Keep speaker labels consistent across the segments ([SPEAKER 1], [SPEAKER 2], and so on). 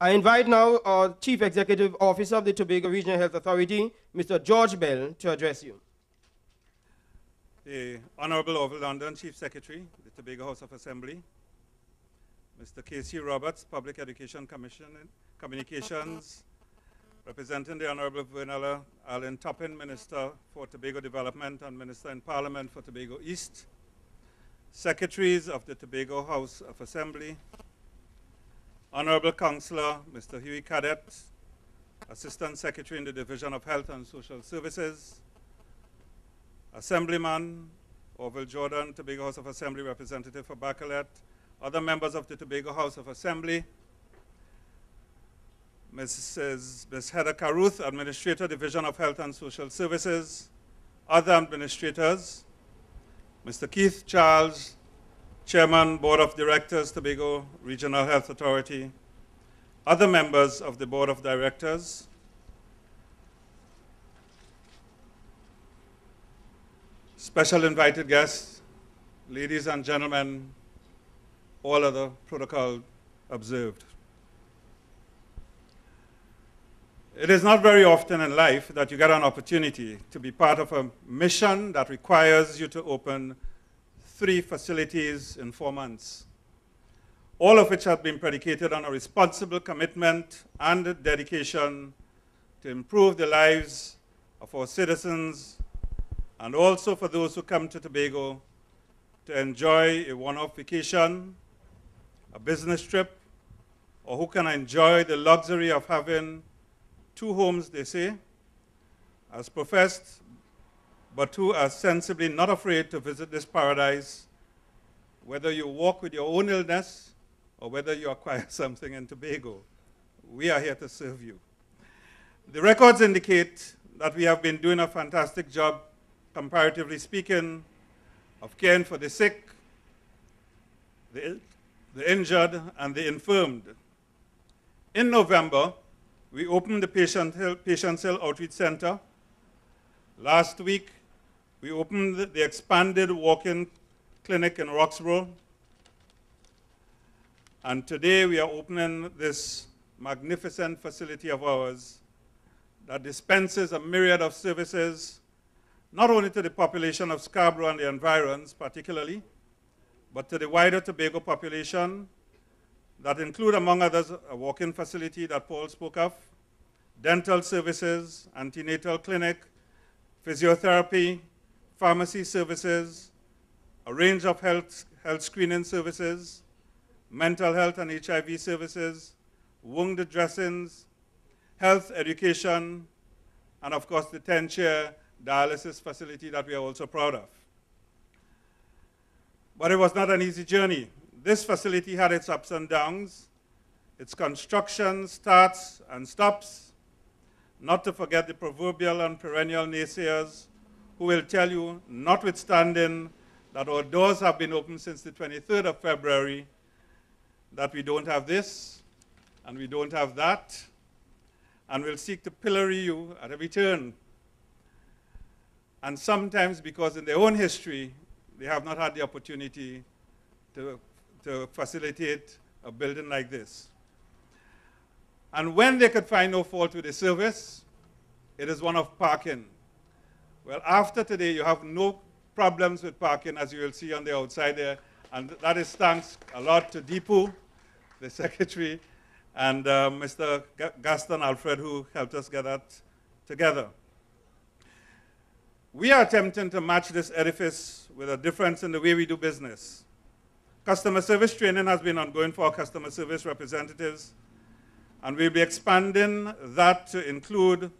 [SPEAKER 1] I invite now our Chief Executive Officer of the Tobago Regional Health Authority, Mr. George Bell, to address you.
[SPEAKER 2] The Honorable Orville London, Chief Secretary, the Tobago House of Assembly, Mr. K.C. Roberts, Public Education Commission Communications, representing the Honorable Vernella Allen Toppin, Minister for Tobago Development and Minister in Parliament for Tobago East, Secretaries of the Tobago House of Assembly, Honorable Councillor Mr. Huey Cadet, Assistant Secretary in the Division of Health and Social Services, Assemblyman Orville Jordan, Tobago House of Assembly Representative for Bacalet, other members of the Tobago House of Assembly, Ms. Heather Caruth, Administrator, Division of Health and Social Services, other administrators, Mr. Keith Charles, Chairman, Board of Directors, Tobago Regional Health Authority, other members of the Board of Directors, special invited guests, ladies and gentlemen, all other protocol observed. It is not very often in life that you get an opportunity to be part of a mission that requires you to open 3 facilities in 4 months, all of which have been predicated on a responsible commitment and dedication to improve the lives of our citizens and also for those who come to Tobago to enjoy a one-off vacation, a business trip, or who can enjoy the luxury of having 2 homes, they say, as professed, but who are sensibly not afraid to visit this paradise, whether you walk with your own illness or whether you acquire something in Tobago. We are here to serve you. The records indicate that we have been doing a fantastic job, comparatively speaking, of caring for the sick, the injured, and the infirmed. In November, we opened the Patients Hill Outreach Center. Last week, we opened the expanded walk-in clinic in Roxborough. And today, we are opening this magnificent facility of ours that dispenses a myriad of services, not only to the population of Scarborough and the environs particularly, but to the wider Tobago population that include, among others, a walk-in facility that Paul spoke of, dental services, antenatal clinic, physiotherapy, pharmacy services, a range of health screening services, mental health and HIV services, wound dressings, health education, and of course the 10-chair dialysis facility that we are also proud of. But it was not an easy journey. This facility had its ups and downs, its construction starts and stops, not to forget the proverbial and perennial naysayers who will tell you, notwithstanding that our doors have been open since the 23rd of February, that we don't have this, and we don't have that, and will seek to pillory you at every turn. And sometimes because in their own history, they have not had the opportunity to facilitate a building like this. And when they could find no fault with the service, it is one of parking. Well, after today, you have no problems with parking, as you will see on the outside there. And that is thanks a lot to Deepu, the secretary, and Mr. Gaston Alfred, who helped us get that together. We are attempting to match this edifice with a difference in the way we do business. Customer service training has been ongoing for our customer service representatives, and we'll be expanding that to include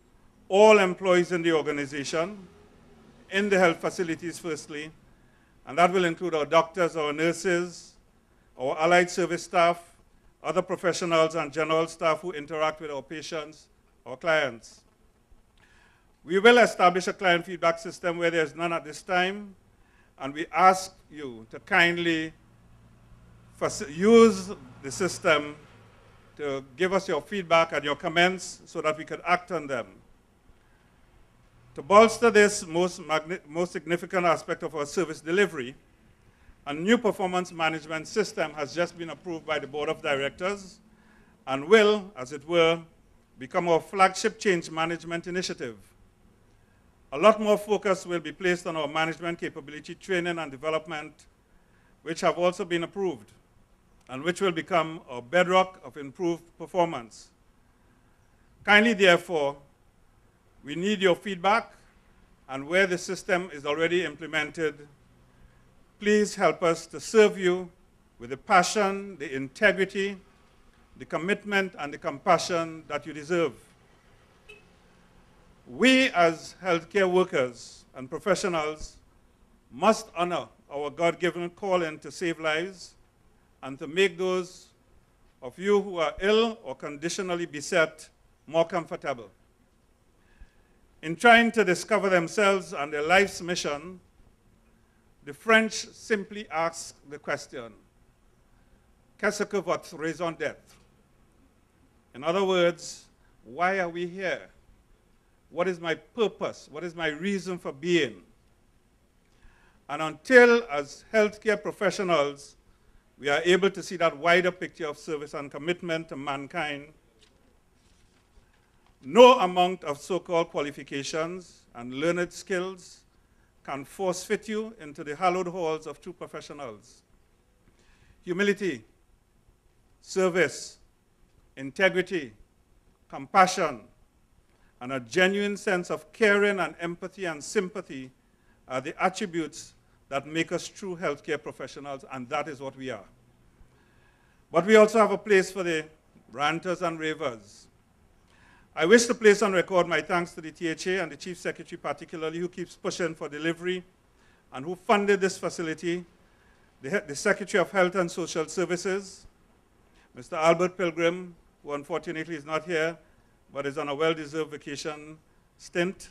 [SPEAKER 2] all employees in the organization, in the health facilities firstly, and that will include our doctors, our nurses, our allied service staff, other professionals and general staff who interact with our patients, our clients. We will establish a client feedback system where there's none at this time, and we ask you to kindly use the system to give us your feedback and your comments so that we could act on them. To bolster this most significant aspect of our service delivery, a new performance management system has just been approved by the Board of Directors, and will, as it were, become our flagship change management initiative. A lot more focus will be placed on our management capability training and development, which have also been approved, and which will become a bedrock of improved performance. Kindly, therefore, we need your feedback, and where the system is already implemented, please help us to serve you with the passion, the integrity, the commitment, and the compassion that you deserve. We, as healthcare workers and professionals, must honor our God-given calling to save lives and to make those of you who are ill or conditionally beset more comfortable. In trying to discover themselves and their life's mission, the French simply ask the question, qu'est-ce que votre raison d'être? In other words, why are we here? What is my purpose? What is my reason for being? And until, as healthcare professionals, we are able to see that wider picture of service and commitment to mankind, no amount of so-called qualifications and learned skills can force fit you into the hallowed halls of true professionals. Humility, service, integrity, compassion, and a genuine sense of caring and empathy and sympathy are the attributes that make us true healthcare professionals, and that is what we are. But we also have a place for the ranters and ravers. I wish to place on record my thanks to the THA and the Chief Secretary particularly, who keeps pushing for delivery and who funded this facility, the Secretary of Health and Social Services, Mr. Albert Pilgrim, who unfortunately is not here, but is on a well-deserved vacation stint,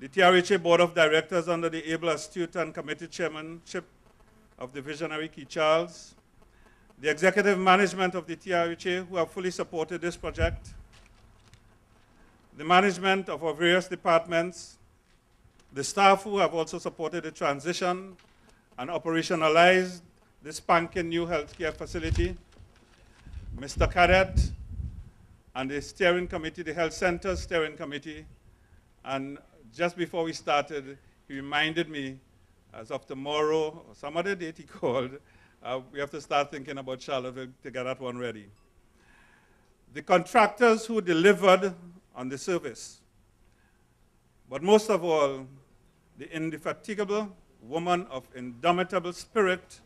[SPEAKER 2] the TRHA Board of Directors under the able, astute, and committed chairmanship of the visionary Keith Charles, the executive management of the TRHA, who have fully supported this project, the management of our various departments, the staff who have also supported the transition and operationalized this spanking new healthcare facility, Mr. Cadet, and the steering committee, the health center steering committee. And just before we started, he reminded me, as of tomorrow, or some other date he called, we have to start thinking about Charlottesville to get that one ready. The contractors who delivered on the service, but most of all, the indefatigable woman of indomitable spirit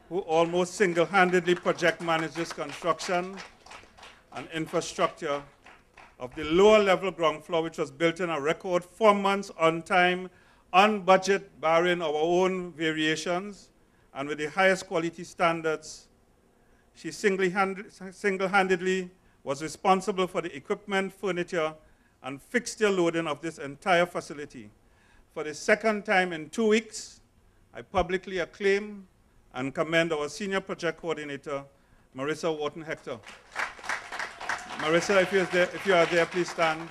[SPEAKER 2] who almost single-handedly project manages construction and infrastructure of the lower level ground floor, which was built in a record 4 months on time, on budget, barring our own variations, and with the highest quality standards. She single-handedly was responsible for the equipment, furniture, and fixture loading of this entire facility. For the second time in 2 weeks, I publicly acclaim and commend our senior project coordinator, Marissa Wharton-Hector. Marissa, if you are there, please stand.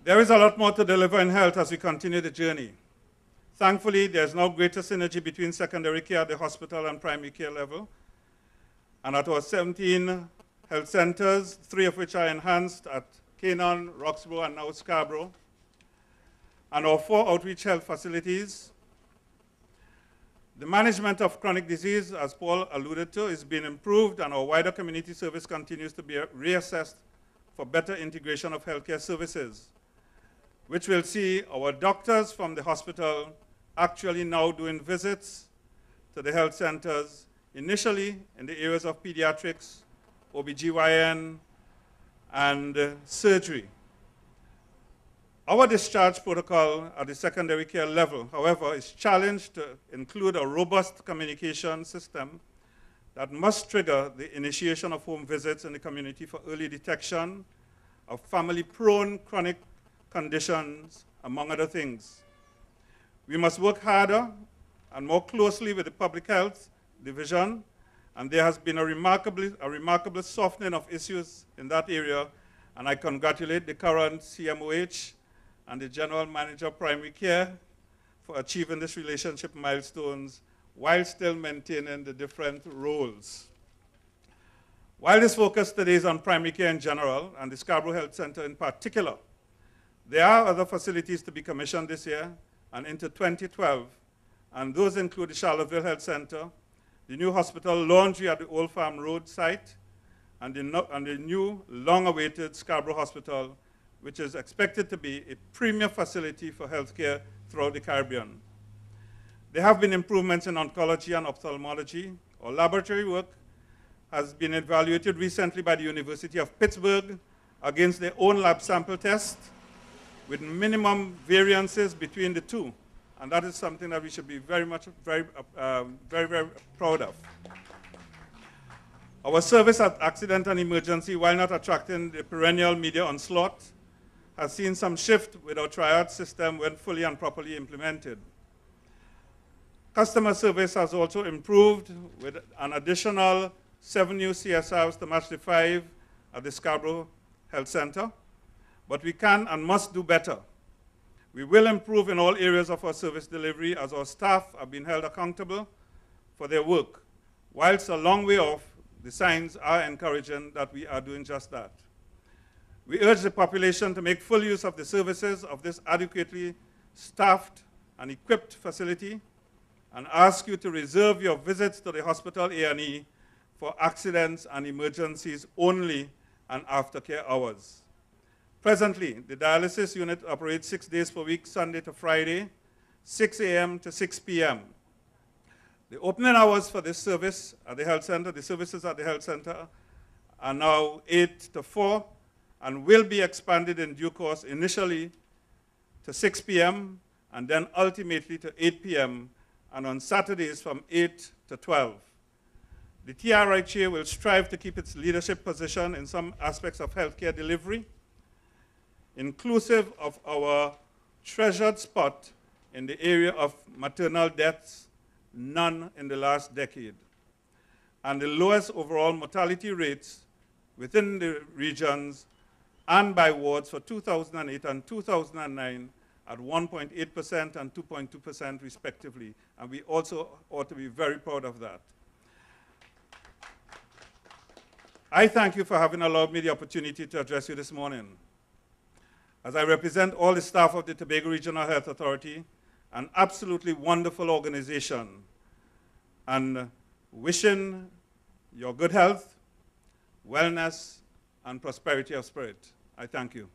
[SPEAKER 2] There is a lot more to deliver in health as we continue the journey. Thankfully, there's now greater synergy between secondary care at the hospital and primary care level. And at our 17 health centers, 3 of which are enhanced at Canaan, Roxborough, and now Scarborough, and our 4 outreach health facilities, the management of chronic disease, as Paul alluded to, is being improved, and our wider community service continues to be reassessed for better integration of healthcare services, which will see our doctors from the hospital actually now doing visits to the health centers, initially in the areas of pediatrics, OBGYN, and surgery. Our discharge protocol at the secondary care level, however, is challenged to include a robust communication system that must trigger the initiation of home visits in the community for early detection of family-prone chronic conditions, among other things. We must work harder and more closely with the public health division, and there has been a remarkable softening of issues in that area, and I congratulate the current CMOH and the General Manager of Primary Care for achieving this relationship milestones while still maintaining the different roles. While this focus today is on primary care in general and the Scarborough Health Center in particular, there are other facilities to be commissioned this year and into 2012, and those include the Charlottesville Health Center, the new hospital laundry at the Old Farm Road site, and the new long-awaited Scarborough Hospital, which is expected to be a premier facility for healthcare throughout the Caribbean. There have been improvements in oncology and ophthalmology. Our laboratory work has been evaluated recently by the University of Pittsburgh against their own lab sample test with minimum variances between the two. And that is something that we should be very proud of. Our service at accident and emergency, while not attracting the perennial media onslaught, has seen some shift with our triage system when fully and properly implemented. Customer service has also improved with an additional 7 new CSRs to match the 5 at the Scarborough Health Center. But we can and must do better. We will improve in all areas of our service delivery as our staff are being held accountable for their work. Whilst a long way off, the signs are encouraging that we are doing just that. We urge the population to make full use of the services of this adequately staffed and equipped facility and ask you to reserve your visits to the hospital A&E for accidents and emergencies only and aftercare hours. Presently, the dialysis unit operates 6 days per week, Sunday to Friday, 6 a.m. to 6 p.m. The opening hours for this service at the health center, the services at the health center, are now 8 to 4 and will be expanded in due course, initially to 6 p.m. and then ultimately to 8 p.m. and on Saturdays from 8 to 12. The TRHA will strive to keep its leadership position in some aspects of healthcare delivery, inclusive of our treasured spot in the area of maternal deaths, none in the last decade, and the lowest overall mortality rates within the regions and by wards for 2008 and 2009 at 1.8% and 2.2% respectively. And we also ought to be very proud of that. I thank you for having allowed me the opportunity to address you this morning. As I represent all the staff of the Tobago Regional Health Authority, an absolutely wonderful organization, and wishing your good health, wellness, and prosperity of spirit. I thank you.